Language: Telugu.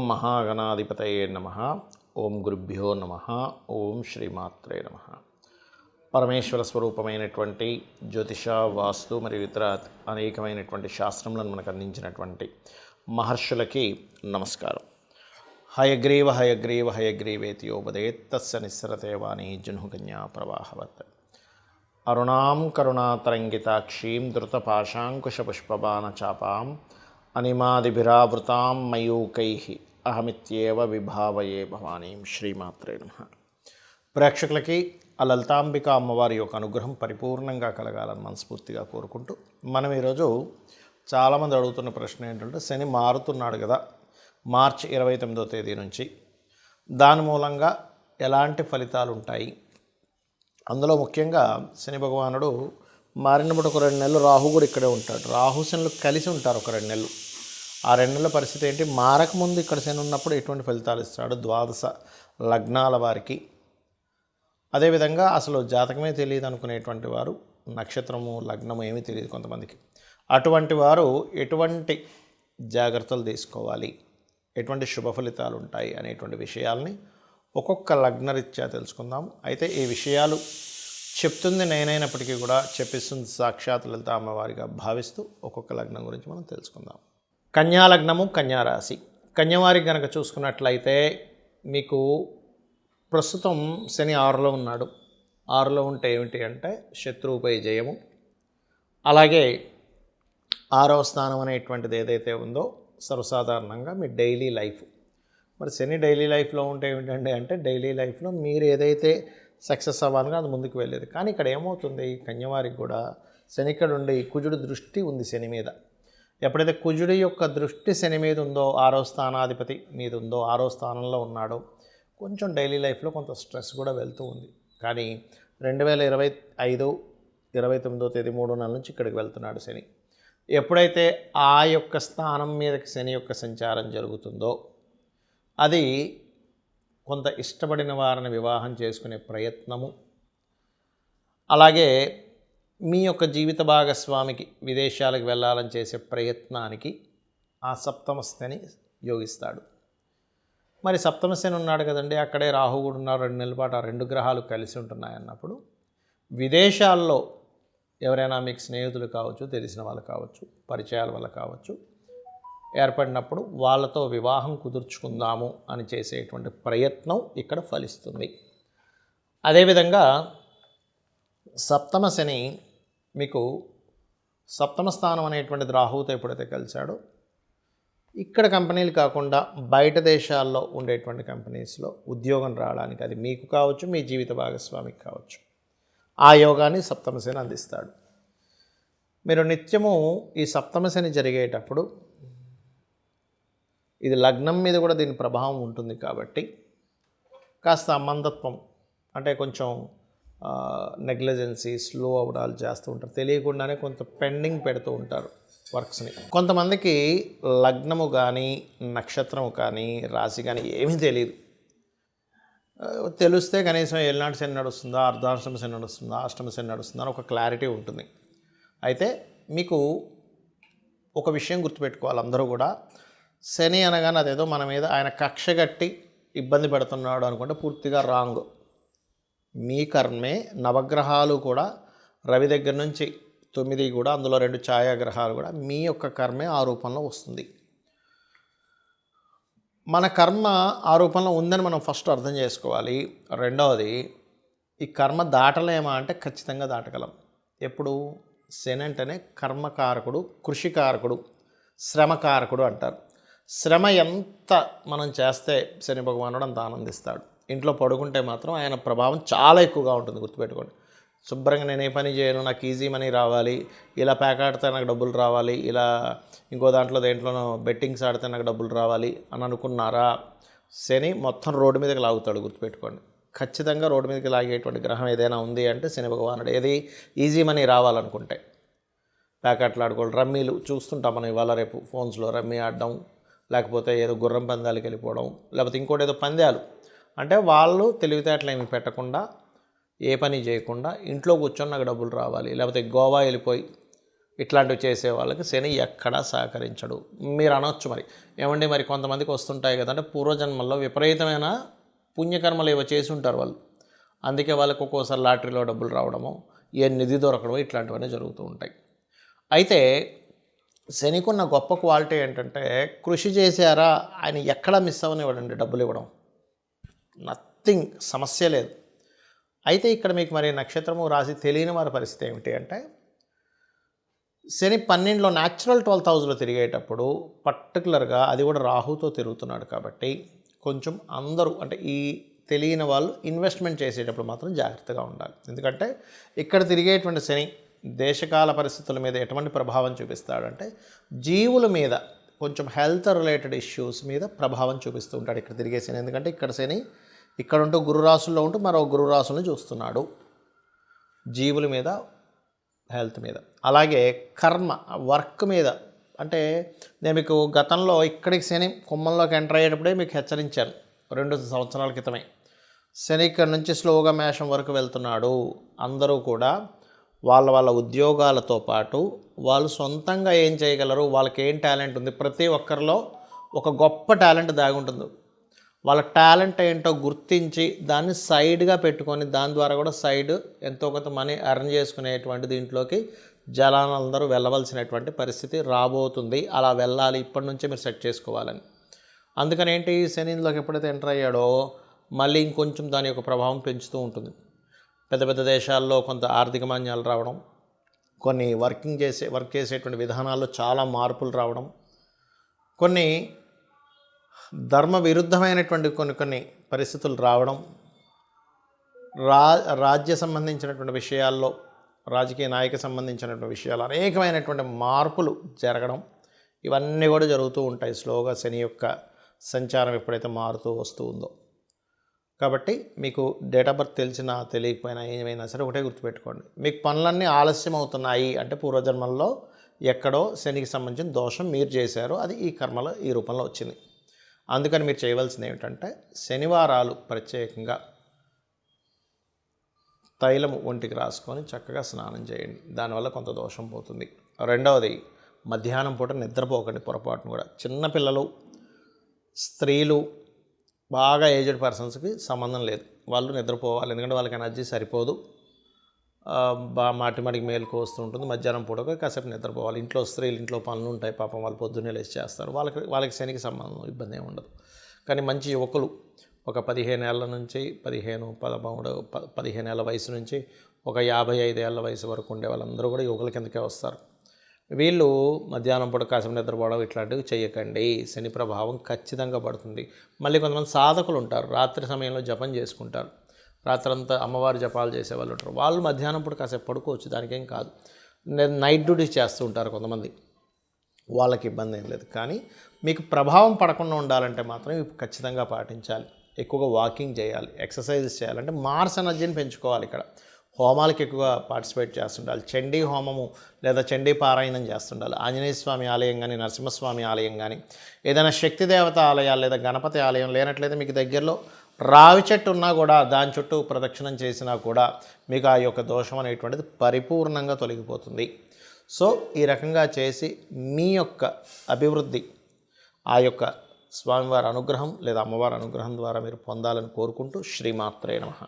మహాగణాధిపతయే నమః. ఓం గురుభ్యో నమః. ఓం శ్రీమాత్రే నమః. పరమేశ్వర స్వరూపమైనటువంటి జ్యోతిష, వాస్తు మరియు ఇతర అనేకమైనటువంటి శాస్త్రములను మనకు అందించినటువంటి మహర్షులకి నమస్కారం. హయగ్రీవ హయగ్రీవ హయగ్రీవేతియోపదేత్ తస్య నిస్సరతే వాణి జహ్నుకన్యా ప్రవాహవత్. అరుణాం కరుణాతరంగితాక్షీం ధృతపాశాంకుశపుష్పబాణచాపాం అనిమాదిభిరావృతాం మయూకైః అహమిత్యేవ విభావయే భవానీం. శ్రీమాత్రే నమః. ప్రేక్షకులకి ఆ లలితాంబిక అమ్మవారి యొక్క అనుగ్రహం పరిపూర్ణంగా కలగాలని మనస్ఫూర్తిగా కోరుకుంటూ, మనం ఈరోజు చాలామంది అడుగుతున్న ప్రశ్న ఏంటంటే, శని మారుతున్నాడు కదా మార్చి 29వ తేదీ నుంచి, దాని మూలంగా ఎలాంటి ఫలితాలు ఉంటాయి? అందులో ముఖ్యంగా శని భగవానుడు మారినప్పుడు ఒక 2 నెలలు రాహు కూడా ఇక్కడే ఉంటాడు. రాహు శనులు కలిసి ఉంటారు ఒక 2 నెలలు. ఆ 2 నెలల పరిస్థితి ఏంటి? మారకముందు ఇక్కడ శని ఉన్నప్పుడు ఎటువంటి ఫలితాలు ఇస్తాడు ద్వాదశ లగ్నాల వారికి? అదేవిధంగా అసలు జాతకమే తెలియదు అనుకునేటువంటి వారు, నక్షత్రము లగ్నము ఏమీ తెలియదు కొంతమందికి, అటువంటి వారు ఎటువంటి జాగ్రత్తలు తీసుకోవాలి, ఎటువంటి శుభ ఫలితాలు ఉంటాయి అనేటువంటి విషయాల్ని ఒక్కొక్క లగ్నరీత్యా తెలుసుకుందాం. అయితే ఈ విషయాలు చెప్తుంది నేనైనప్పటికీ కూడా చెప్పిస్తుంది సాక్షాత్ లలిత అమ్మవారిగా భావిస్తూ ఒక్కొక్క లగ్నం గురించి మనం తెలుసుకుందాం. కన్యా లగ్నము, కన్యారాశి. కన్యవారికి కనుక చూసుకున్నట్లయితే మీకు ప్రస్తుతం శని 6లో ఉన్నాడు. 6లో ఉంటే ఏమిటి అంటే శత్రువుపై జయము, అలాగే 6వ స్థానం అనేటువంటిది ఏదైతే ఉందో సర్వసాధారణంగా మీ డైలీ లైఫ్. మరి శని డైలీ లైఫ్లో ఉంటే ఏమిటండి అంటే, డైలీ లైఫ్లో మీరు ఏదైతే సక్సెస్ అవ్వాలిగా అది ముందుకు వెళ్ళేది. కానీ ఇక్కడ ఏమవుతుంది, కన్యవారికి కూడా శని ఇక్కడ ఉండి కుజుడు దృష్టి ఉంది శని మీద. ఎప్పుడైతే కుజుడి యొక్క దృష్టి శని మీద ఉందో, 6వ స్థానాధిపతి మీద ఉందో, 6వ స్థానంలో ఉన్నాడో, కొంచెం డైలీ లైఫ్లో కొంత స్ట్రెస్ కూడా వెళ్తూ ఉంది. కానీ 2025 29వ తేదీ 3 నెలల నుంచి ఇక్కడికి వెళ్తున్నాడు శని. ఎప్పుడైతే ఆ యొక్క స్థానం మీదకి శని యొక్క సంచారం జరుగుతుందో, అది కొంత ఇష్టపడిన వారిని వివాహం చేసుకునే ప్రయత్నము, అలాగే మీ యొక్క జీవిత భాగస్వామికి విదేశాలకు వెళ్ళాలని చేసే ప్రయత్నానికి ఆ సప్తమ శని యోగిస్తాడు. మరి సప్తమ శని ఉన్నాడు కదండి, అక్కడే రాహు కూడా ఉన్నారు 2 నెలల పాటు. ఆ 2 గ్రహాలు కలిసి ఉంటున్నాయి అన్నప్పుడు విదేశాల్లో ఎవరైనా మీకు స్నేహితులు కావచ్చు, తెలిసిన వాళ్ళు కావచ్చు, పరిచయాల వల్ల కావచ్చు, ఏర్పడినప్పుడు వాళ్ళతో వివాహం కుదుర్చుకుందాము అని చేసేటువంటి ప్రయత్నం ఇక్కడ ఫలిస్తుంది. అదేవిధంగా సప్తమ శని మీకు సప్తమ స్థానం అనేటువంటిది రాహువుతో ఎప్పుడైతే కలిశాడో, ఇక్కడ కంపెనీలు కాకుండా బయట దేశాల్లో ఉండేటువంటి కంపెనీస్లో ఉద్యోగం రావడానికి, అది మీకు కావచ్చు, మీ జీవిత భాగస్వామికి కావచ్చు, ఆ యోగాన్ని సప్తమ శని అందిస్తాడు. మీరు నిత్యము ఈ సప్తమ శని జరిగేటప్పుడు, ఇది లగ్నం మీద కూడా దీని ప్రభావం ఉంటుంది కాబట్టి, కాస్త మందత్వం అంటే కొంచెం నెగ్లిజెన్సీ, స్లో అవడాలు చేస్తూ ఉంటారు. తెలియకుండానే కొంత పెండింగ్ పెడుతూ ఉంటారు వర్క్స్ని. కొంతమందికి లగ్నము కానీ, నక్షత్రము కానీ, రాశి కానీ ఏమీ తెలియదు. తెలిస్తే కనీసం ఏలినాటి శని నడుస్తుందా, అర్ధాష్టమ శని నడుస్తుందా, అష్టమ శని నడుస్తుందా అని ఒక క్లారిటీ ఉంటుంది. అయితే మీకు ఒక విషయం గుర్తుపెట్టుకోవాలి అందరూ కూడా, శని అనగానే అదేదో మన మీద ఆయన కక్షగట్టి ఇబ్బంది పెడుతున్నాడు అనుకుంటే పూర్తిగా రాంగ్. మీ కర్మే. నవగ్రహాలు కూడా రవి దగ్గర నుంచి 9 కూడా, అందులో 2 ఛాయాగ్రహాలు కూడా మీ యొక్క కర్మే ఆ రూపంలో వస్తుంది. మన కర్మ ఆ రూపంలో ఉందని మనం ఫస్ట్ అర్థం చేసుకోవాలి. రెండవది, ఈ కర్మ దాటలేమా అంటే ఖచ్చితంగా దాటగలం. ఎప్పుడు? శని అంటేనే కర్మకారకుడు, కృషికారకుడు, శ్రమకారకుడు అంటారు. శ్రమ ఎంత మనం చేస్తే శని భగవానుడు అంత ఆనందిస్తాడు. ఇంట్లో పడుకుంటే మాత్రం ఆయన ప్రభావం చాలా ఎక్కువగా ఉంటుంది, గుర్తుపెట్టుకోండి. శుభ్రంగా నేను ఏ పని చేయను, నాకు ఈజీ మనీ రావాలి, ఇలా ప్యాక్ ఆడితే నాకు డబ్బులు రావాలి, ఇలా ఇంకో దేంట్లోనో బెట్టింగ్స్ ఆడితే నాకు డబ్బులు రావాలి అని అనుకున్నారా, శని మొత్తం రోడ్డు మీదకి లాగుతాడు, గుర్తుపెట్టుకోండి. ఖచ్చితంగా రోడ్డు మీదకి లాగేటువంటి గ్రహం ఏదైనా ఉంది అంటే శని భగవానుడు. ఏది? ఈజీ మనీ రావాలనుకుంటే ప్యాకెట్లు ఆడుకోవాలి. రమ్మీలు చూస్తుంటాం మనం ఇవాళ రేపు ఫోన్స్లో, రమ్మీ ఆడడం, లేకపోతే ఏదో గుర్రం పందాలకి వెళ్ళిపోవడం, లేకపోతే ఇంకోటి ఏదో పందాలు. అంటే వాళ్ళు తెలివితేటలు ఏమి పెట్టకుండా, ఏ పని చేయకుండా ఇంట్లో కూర్చొని నాకు డబ్బులు రావాలి, లేకపోతే గోవా వెళ్ళిపోయి ఇట్లాంటివి చేసే వాళ్ళకి శని ఎక్కడా సహకరించడు. మీరు అనొచ్చు మరి, ఏమండి మరి కొంతమందికి వస్తుంటాయి కదంటే పూర్వజన్మల్లో విపరీతమైన పుణ్యకర్మలు ఏవో చేసి ఉంటారు వాళ్ళు, అందుకే వాళ్ళకి ఒక్కోసారి లాటరీలో డబ్బులు రావడము, ఏ నిధి దొరకడమో ఇట్లాంటివన్నీ జరుగుతూ ఉంటాయి. అయితే శనికున్న గొప్ప క్వాలిటీ ఏంటంటే కృషి చేశారా ఆయన ఎక్కడా మిస్ అవ్వనివ్వడండి డబ్బులు ఇవ్వడం, నథింగ్, సమస్య లేదు. అయితే ఇక్కడ మీకు మరి నక్షత్రము రాశి తెలియని వారి పరిస్థితి ఏమిటి అంటే శని 12లో న్యాచురల్ 12th హౌస్లో తిరిగేటప్పుడు పర్టికులర్గా అది కూడా రాహుతో తిరుగుతున్నాడు కాబట్టి కొంచెం అందరూ అంటే ఈ తెలియని వాళ్ళు ఇన్వెస్ట్మెంట్ చేసేటప్పుడు మాత్రం జాగ్రత్తగా ఉండాలి. ఎందుకంటే ఇక్కడ తిరిగేటువంటి శని దేశకాల పరిస్థితుల మీద ఎటువంటి ప్రభావం చూపిస్తాడంటే జీవుల మీద కొంచెం హెల్త్ రిలేటెడ్ ఇష్యూస్ మీద ప్రభావం చూపిస్తూ ఉంటాడు ఇక్కడ తిరిగే శని. ఎందుకంటే ఇక్కడ శని ఇక్కడ ఉంటూ గురురాశుల్లో ఉంటూ మరో గురురాశులను చూస్తున్నాడు, జీవుల మీద, హెల్త్ మీద, అలాగే కర్మ వర్క్ మీద. అంటే నేను మీకు గతంలో ఇక్కడికి శని కుంభంలోకి ఎంటర్ అయ్యేటప్పుడే మీకు హెచ్చరించాను 2 సంవత్సరాల క్రితమే. శని ఇక్కడ నుంచి స్లోగా మేషం వరకు వెళ్తున్నాడు. అందరూ కూడా వాళ్ళ వాళ్ళ ఉద్యోగాలతో పాటు వాళ్ళు సొంతంగా ఏం చేయగలరు, వాళ్ళకి ఏం టాలెంట్ ఉంది, ప్రతి ఒక్కరిలో ఒక గొప్ప టాలెంట్ దాగి ఉంటుంది. వాళ్ళ టాలెంట్ ఏంటో గుర్తించి దాన్ని సైడ్గా పెట్టుకొని దాని ద్వారా కూడా సైడ్ ఎంతో కొంత మనీ ఎర్న్ చేసుకునేటువంటి దీంట్లోకి జనాలందరూ వెళ్ళవలసినటువంటి పరిస్థితి రాబోతుంది. అలా వెళ్ళాలి, ఇప్పటి నుంచే మీరు సెట్ చేసుకోవాలని. అందుకని ఏంటి, శనిలోకి ఎప్పుడైతే ఎంటర్ అయ్యాడో మళ్ళీ ఇంకొంచెం దాని యొక్క ప్రభావం పెంచుతూ ఉంటుంది. పెద్ద పెద్ద దేశాల్లో కొంత ఆర్థిక మాన్యాలు రావడం, కొన్ని వర్క్ చేసేటువంటి విధానాల్లో చాలా మార్పులు రావడం, కొన్ని ధర్మ విరుద్ధమైనటువంటి కొన్ని పరిస్థితులు రావడం, రాజ్య సంబంధించినటువంటి విషయాల్లో, రాజకీయ నాయకు సంబంధించినటువంటి విషయాలు అనేకమైనటువంటి మార్పులు జరగడం, ఇవన్నీ కూడా జరుగుతూ ఉంటాయి స్లోగా శని యొక్క సంచారం ఎప్పుడైతే మారుతూ వస్తూ ఉందో. కాబట్టి మీకు డేట్ ఆఫ్ బర్త్ తెలిసినా తెలియకపోయినా ఏమైనా సరే ఒకటే గుర్తుపెట్టుకోండి, మీకు పనులన్నీ ఆలస్యం అవుతున్నాయి అంటే పూర్వజన్మల్లో ఎక్కడో శనికి సంబంధించిన దోషం మీరు చేశారు, అది ఈ కర్మలో ఈ రూపంలో వచ్చింది. అందుకని మీరు చేయవలసింది ఏమిటంటే శనివారాలు ప్రత్యేకంగా తైలము ఒంటికి రాసుకొని చక్కగా స్నానం చేయండి, దానివల్ల కొంత దోషం పోతుంది. రెండవది, మధ్యాహ్నం పూట నిద్రపోకండి పొరపాటును కూడా. చిన్నపిల్లలు, స్త్రీలు, బాగా ఏజ్డ్ పర్సన్స్కి సంబంధం లేదు, వాళ్ళు నిద్రపోవాలి. ఎందుకంటే వాళ్ళకి ఎనర్జీ సరిపోదు, మాటిమాటికి మేలుకు వస్తూ ఉంటుంది. మధ్యాహ్నం పూట కాసేపు నిద్రపోవాలి. ఇంట్లో స్త్రీలు ఇంట్లో పనులు ఉంటాయి, పాపం వాళ్ళు పొద్దున్నే లేచి చేస్తారు, వాళ్ళకి శనికి సంబంధం ఇబ్బంది ఏమి ఉండదు. కానీ మంచి యువకులు ఒక 15 ఏళ్ళ నుంచి 15 ఏళ్ళ వయసు నుంచి ఒక 55 ఏళ్ళ వయసు వరకు ఉండే వాళ్ళందరూ కూడా యువకుల కిందకే వస్తారు. వీళ్ళు మధ్యాహ్నం పూట కాసేపు నిద్రపోవడం ఇట్లాంటివి చేయకండి, శని ప్రభావం ఖచ్చితంగా పడుతుంది. మళ్ళీ కొంతమంది సాధకులు ఉంటారు, రాత్రి సమయంలో జపం చేసుకుంటారు, రాత్రంతా అమ్మవారి జపాలు చేసేవాళ్ళు ఉంటారు, వాళ్ళు మధ్యాహ్నం పూట కాసేపు పడుకోవచ్చు, దానికేం కాదు. నైట్ డ్యూటీ చేస్తూ ఉంటారు కొంతమంది, వాళ్ళకి ఇబ్బంది ఏం లేదు. కానీ మీకు ప్రభావం పడకుండా ఉండాలంటే మాత్రం ఇవి ఖచ్చితంగా పాటించాలి. ఎక్కువగా వాకింగ్ చేయాలి, ఎక్సర్సైజెస్ చేయాలంటే మార్స్ ఎనర్జీని పెంచుకోవాలి. ఇక్కడ హోమాలకి ఎక్కువగా పార్టిసిపేట్ చేస్తుండాలి, చండీ హోమము లేదా చండీ పారాయణం చేస్తుండాలి. ఆంజనేయ స్వామి ఆలయం కానీ, నరసింహస్వామి ఆలయం కానీ, ఏదైనా శక్తి దేవత ఆలయాలు లేదా గణపతి ఆలయం లేనట్లయితే మీకు దగ్గరలో రావి చెట్టు ఉన్నా కూడా దాని చుట్టూ ప్రదక్షిణం చేసినా కూడా మీకు ఆ యొక్క దోషం అనేటువంటిది పరిపూర్ణంగా తొలగిపోతుంది. సో ఈ రకంగా చేసి మీ యొక్క అభివృద్ధి ఆ యొక్క స్వామివారి అనుగ్రహం లేదా అమ్మవారి అనుగ్రహం ద్వారా మీరు పొందాలని కోరుకుంటూ శ్రీమాత్రే నమః.